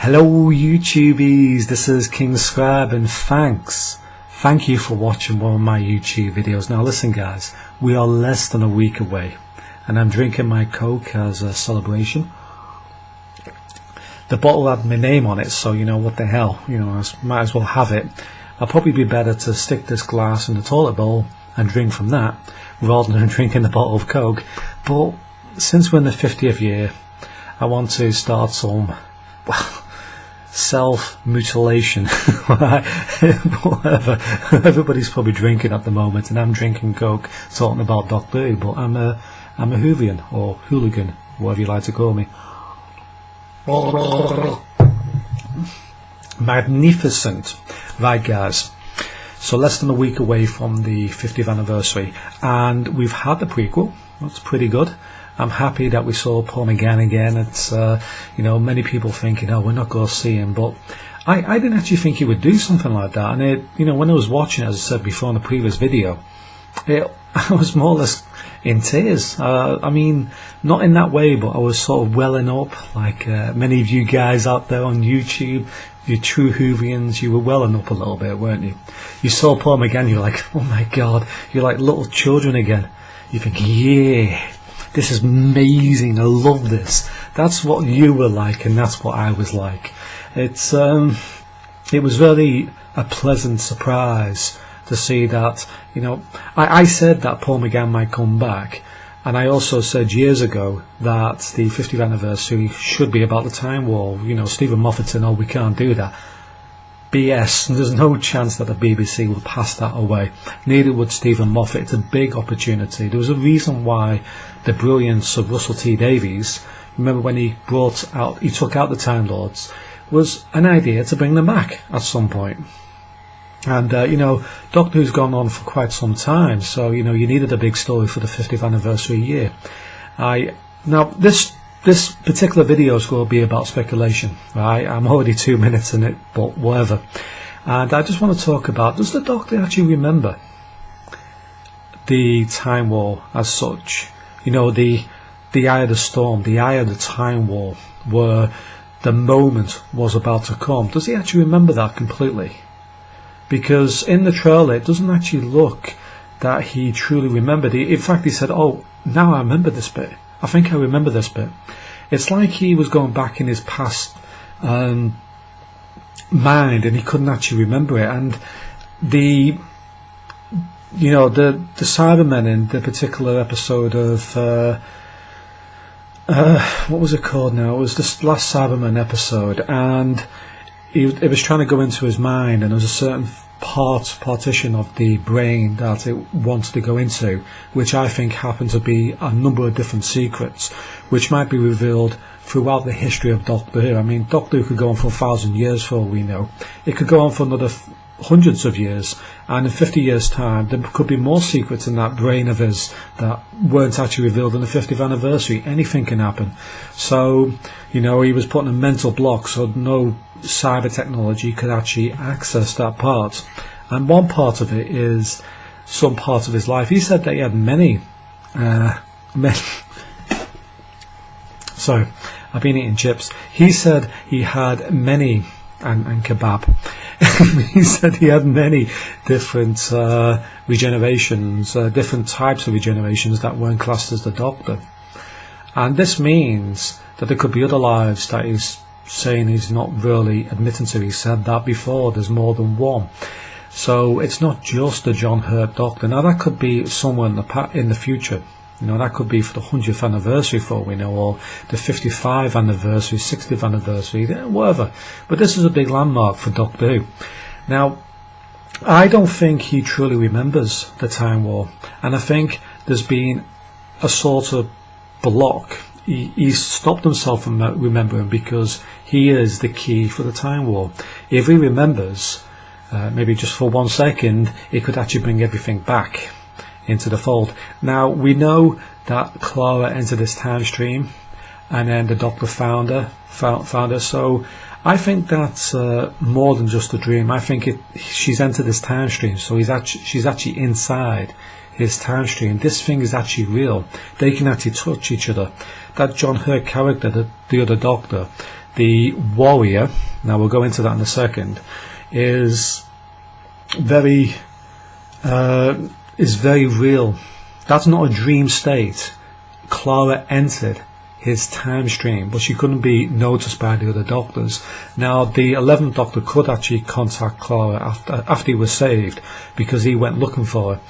Hello YouTubies, this is King Scribe and thank you for watching one of my YouTube videos. Now listen guys, we are less than a week away and I'm drinking my Coke as a celebration. The bottle had my name on it, so you know what the hell, I might as well have it. I'll probably be better to stick this glass in the toilet bowl and drink from that rather than drinking the bottle of Coke. But since we're in the 50th year, I want to start some, self-mutilation. Whatever. Everybody's probably drinking at the moment, and I'm drinking Coke, talking about Doctor Who, but I'm a Whovian, or hooligan, whatever you like to call me. Magnificent. Right guys, so less than a week away from the 50th anniversary, and we've had the prequel. That's pretty good. I'm happy that we saw Paul McGann again. It's many people thinking, oh, we're not going to see him, but I didn't actually think he would do something like that. And when I was watching it, as I said before in the previous video, I was more or less in tears. I mean, not in that way, but I was sort of welling up, like many of you guys out there on YouTube, you true Whovians, you were welling up a little bit, weren't you? You saw Paul McGann, you're like, oh my God, you're like little children again. You think, yeah, this is amazing, I love this. That's what you were like, and that's what I was like. It was really a pleasant surprise to see that, I said that Paul McGann might come back, and I also said years ago that the 50th anniversary should be about the Time War. Stephen Moffat said, no, we can't do that. BS, there's no chance that the BBC will pass that away. Neither would Stephen Moffat. It's a big opportunity. There was a reason why the brilliance of Russell T Davies, remember when he took out the Time Lords, was an idea to bring them back at some point. And Doctor Who's gone on for quite some time, so you needed a big story for the 50th anniversary year. Now this particular video is going to be about speculation, right? I'm already 2 minutes in it, but whatever. And I just want to talk about, does the Doctor actually remember the Time War as such? The eye of the storm, the eye of the Time War, where the moment was about to come. Does he actually remember that completely? Because in the trailer, it doesn't actually look that he truly remembered. In fact, he said, oh, now I remember this bit. I think I remember this bit. It's like he was going back in his past mind and he couldn't actually remember it. And the Cybermen in the particular episode of what was it called now? It was this last Cybermen episode, and it was trying to go into his mind, and there was a certain partition of the brain that it wanted to go into, which I think happened to be a number of different secrets which might be revealed throughout the history of Doctor Who. I mean, Doctor Who could go on for 1,000 years for all we know. It could go on for another hundreds of years, and in 50 years time there could be more secrets in that brain of his that weren't actually revealed on the 50th anniversary. Anything can happen. So he was put in a mental block, so no cyber technology could actually access that part. And one part of it is some part of his life. He said that he had many sorry, I've been eating chips. He said he had many and kebab. He said he had many different regenerations, different types of regenerations that weren't classed as the Doctor. And this means that there could be other lives that he's saying he's not really admitting to. He said that before, there's more than one. So it's not just the John Hurt Doctor. Now that could be someone in the future. That could be for the 100th anniversary for all we know, or the 55th anniversary, 60th anniversary, whatever. But this is a big landmark for Doctor Who. Now, I don't think he truly remembers the Time War, and I think there's been a sort of block. He's stopped himself from remembering because he is the key for the Time War. If he remembers, maybe just for 1 second, it could actually bring everything back into the fold. Now we know that Clara entered this time stream, and then the Doctor found her. So I think that's more than just a dream. I think she's entered this time stream, so she's actually inside his time stream. This thing is actually real. They can actually touch each other. That John Hurt character, the other Doctor, the warrior, now we'll go into that in a second, is very real. That's not a dream state. Clara entered his time stream, but she couldn't be noticed by the other doctors. Now, the 11th Doctor could actually contact Clara after he was saved, because he went looking for her.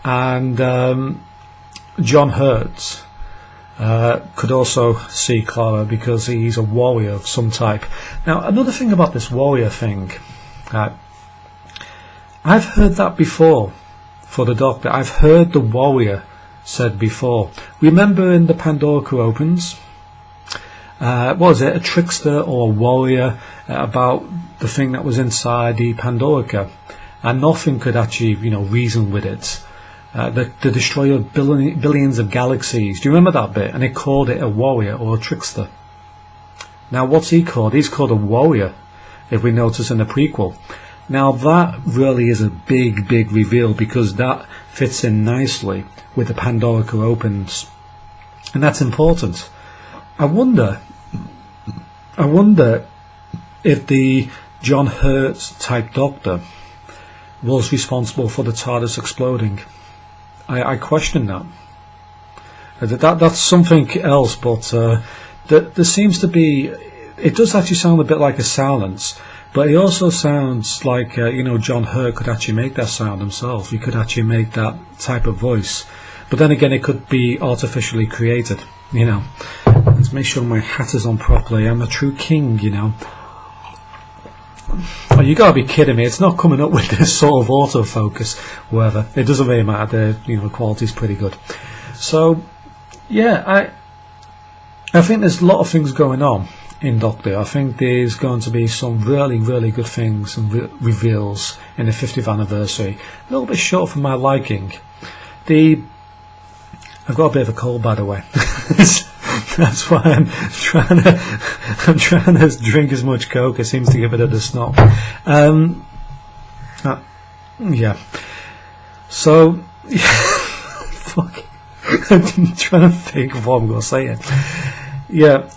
And John Hurt could also see Clara because he's a warrior of some type. Now, another thing about this warrior thing, I've heard that before for the Doctor. I've heard the warrior said before. Remember in the Pandorica Opens, what was it, a trickster or a warrior about the thing that was inside the Pandorica, and nothing could actually, reason with it. The destroyer of billions of galaxies. Do you remember that bit? And they called it a warrior or a trickster. Now, what's he called? He's called a warrior, if we notice in the prequel. Now, that really is a big reveal, because that fits in nicely with the Pandorica Opens, and that's important. I wonder if the John Hurt type Doctor was responsible for the TARDIS exploding. I question that. That's something else, but there seems to be. It does actually sound a bit like a silence, but it also sounds like John Hurt could actually make that sound himself. He could actually make that type of voice. But then again, it could be artificially created. Let's make sure my hat is on properly. I'm a true king. Oh, you gotta be kidding me! It's not coming up with this sort of autofocus. Whatever. It doesn't really matter. The quality's pretty good. So, yeah, I think there's a lot of things going on in Doctor. I think there's going to be some really good things and reveals in the 50th anniversary. A little bit short for my liking. I've got a bit of a cold, by the way. That's why I'm trying to drink as much Coke. It seems to give it a snot. Yeah. So, fuck. I'm trying to think of what I'm going to say here. Yeah.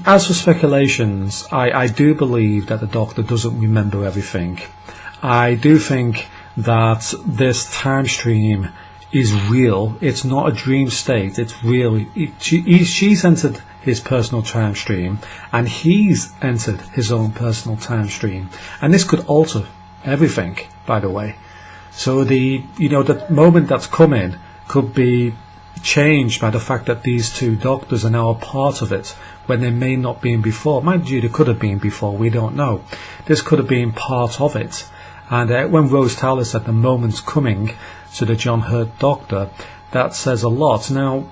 As for speculations, I do believe that the Doctor doesn't remember everything. I do think that this time stream is real. It's not a dream state. It's real. She's entered his personal time stream, and he's entered his own personal time stream, and this could alter everything, by the way. So the moment that's coming could be changed by the fact that these two Doctors are now a part of it, when they may not been before. Mind you, they could have been before. We don't know. This could have been part of it. And when Rose Tyler said the moment's coming to the John Hurt Doctor, that says a lot. Now,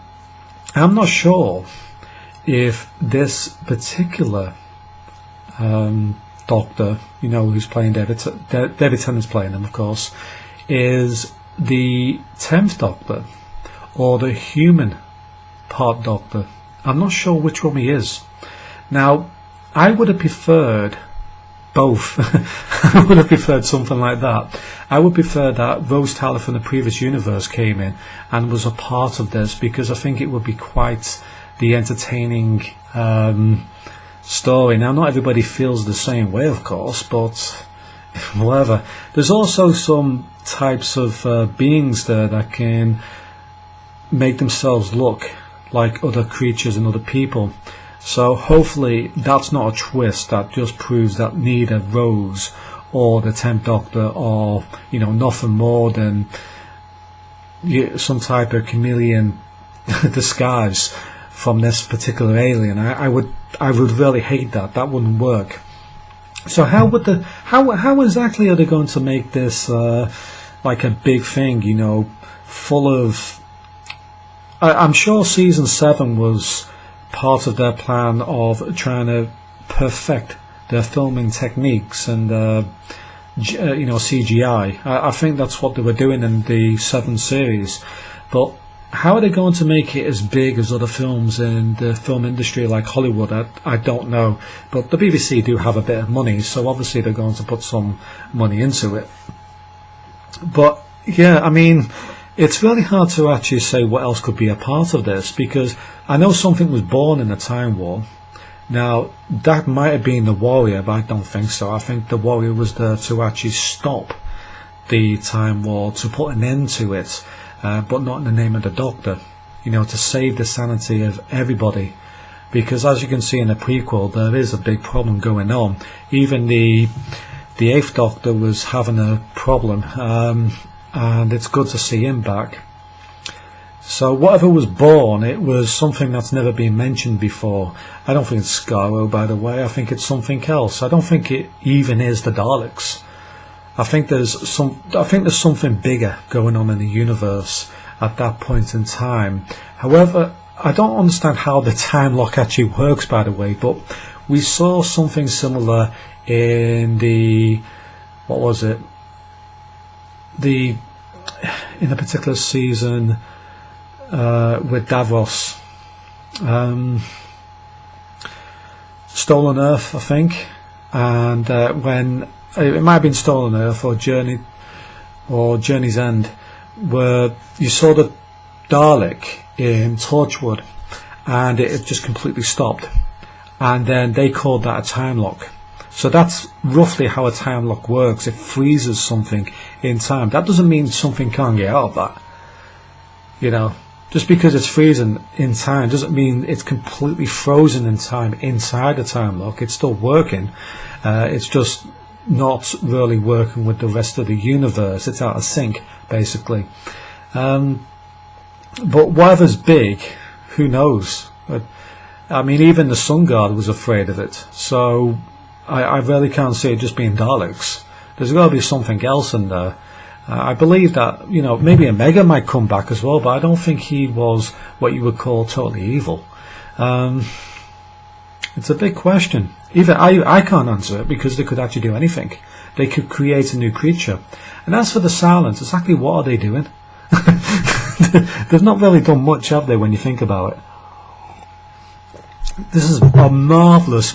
I'm not sure if this particular Doctor, who's playing David Tennant's playing him, of course, is the 10th Doctor or the human part Doctor. I'm not sure which one he is. Now, I would have preferred both. I would have preferred something like that. I would prefer that Rose Tyler from the previous universe came in and was a part of this, because I think it would be quite the entertaining story. Now, not everybody feels the same way, of course, but whatever. There's also some types of beings there that can make themselves look like other creatures and other people. So hopefully that's not a twist that just proves that neither Rose or the 10th Doctor are, nothing more than some type of chameleon disguise from this particular alien. I would really hate that. That wouldn't work. So how exactly are they going to make this like a big thing? Full of. I'm sure season 7 was part of their plan of trying to perfect their filming techniques and CGI. I think that's what they were doing in the 7th series. But how are they going to make it as big as other films in the film industry like Hollywood? I don't know. But the BBC do have a bit of money, so obviously they're going to put some money into it. But yeah, I mean, it's really hard to actually say what else could be a part of this, because I know something was born in the Time War, Now, that might have been the Warrior, but I don't think so. I think the Warrior was there to actually stop the Time War, to put an end to it, but not in the name of the Doctor, to save the sanity of everybody. Because as you can see in the prequel, there is a big problem going on. Even the Eighth Doctor was having a problem, and it's good to see him back. So whatever was born, it was something that's never been mentioned before. I don't think it's Skaro, by the way. I think it's something else. I don't think it even is the Daleks. I think there's something bigger going on in the universe at that point in time. However, I don't understand how the time lock actually works, by the way, but we saw something similar in in a particular season with Davros, Stolen Earth, I think, and when it might have been Stolen Earth or Journey's End, where you saw the Dalek in Torchwood, and it just completely stopped, and then they called that a time lock. So that's roughly how a time lock works. It freezes something in time. That doesn't mean something can't get out of that. Just because it's freezing in time doesn't mean it's completely frozen in time inside the time lock. It's still working. It's just not really working with the rest of the universe. It's out of sync, basically. But whatever's big, who knows? I mean, even the Sun Guard was afraid of it. So I really can't see it just being Daleks. There's got to be something else in there. I believe that, maybe Omega might come back as well, but I don't think he was what you would call totally evil. It's a big question. Even I can't answer it, because they could actually do anything. They could create a new creature. And as for the Silence, exactly what are they doing? They've not really done much, have they, when you think about it? This is a marvellous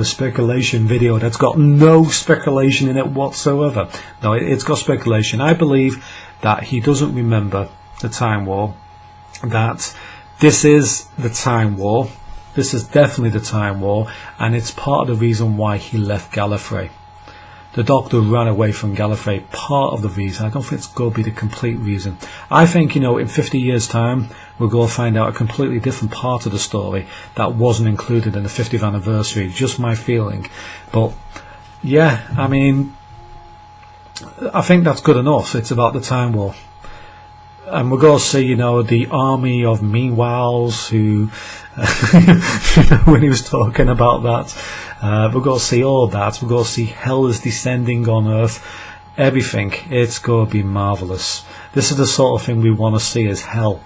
speculation video that's got no speculation in it whatsoever. No, it's got speculation. I believe that he doesn't remember the Time War, that this is the Time War, this is definitely the Time War, and it's part of the reason why he left Gallifrey. The Doctor ran away from Gallifrey, part of the reason. I don't think it's going to be the complete reason. I think, in 50 years' time, we're going to find out a completely different part of the story that wasn't included in the 50th anniversary. Just my feeling. But, yeah, I mean, I think that's good enough. It's about the Time War. And we're going to see, the army of meanwhiles who, when he was talking about that, we're going to see all of that. We're going to see hell is descending on Earth. Everything. It's going to be marvellous. This is the sort of thing we want to see as hell.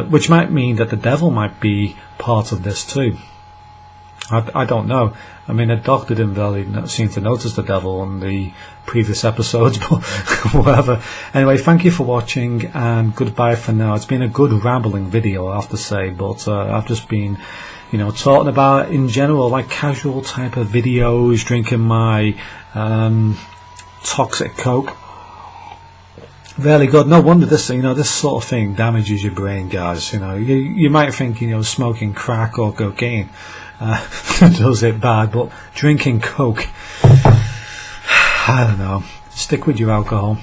Which might mean that the devil might be part of this too. I don't know. I mean, the Doctor didn't really seem to notice the devil on the previous episodes, but whatever. Anyway, thank you for watching, and goodbye for now. It's been a good rambling video, I have to say, but I've just been, talking about in general, like casual type of videos, drinking my toxic Coke. Really good. No wonder this sort of thing damages your brain, guys. You might think, smoking crack or cocaine does it bad, but drinking Coke, I don't know. Stick with your alcohol.